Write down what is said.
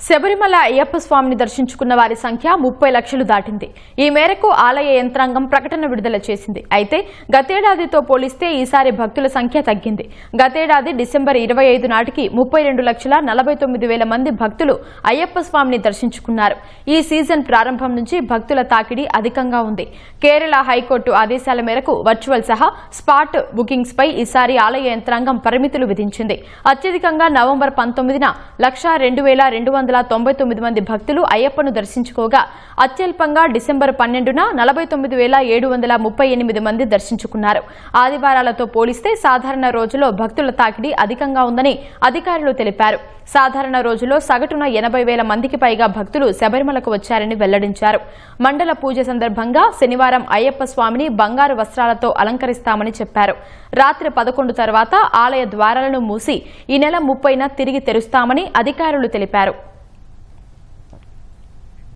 శబరిమల అయ్యప్ప స్వామిని దర్శించుకున్న వారి సంఖ్య 30 లక్షలు దాటింది. ఈ మేరకు ఆలయ యంత్రాంగం ప్రకటన విడుదల చేసింది. అయితే గతేడాదితో పోలిస్తే ఈసారి భక్తుల సంఖ్య తగ్గింది. గతేడాది డిసెంబర్ 25 నాటికి 32,49,000 మంది భక్తులు అయ్యప్ప స్వామిని దర్శించుకున్నారు. ఈ సీజన్ ప్రారంభం నుంచి భక్తుల తాకిడి అధికంగా ఉంది. కేరళ హైకోర్టు ఆదేశాల మేరకు వర్చువల్ సహా స్పాట్ బుకింగ్స్ పై ఈసారి ఆలయ యంత్రాంగం పరిమితులు విధించింది. అత్యధికంగా నవంబర్ 19న 1,02,299 మంది భక్తులు అయ్యప్పను దర్శించుకోగా అత్యల్పంగా డిసెంబర్ 12న 49,738 మంది దర్శించుకున్నారు. ఆదివారాలతో పోలిస్తే సాధారణ రోజుల్లో భక్తుల తాకిడి అధికంగా ఉందని అధికారులు తెలిపారు. సాధారణ రోజుల్లో సగటున 80,000 మందికి పైగా భక్తులు శబరిమలకు వచ్చారని వెల్లడించారు. మండల పూజ సందర్భంగా శనివారం అయ్యప్ప స్వామిని బంగారు వస్త్రాలతో అలంకరిస్తామని చెప్పారు. రాత్రి 11 తర్వాత ఆలయ ద్వారాలను మూసి ఈ నెల 30న తిరిగి తెరుస్తామని అధికారులు తెలిపారు.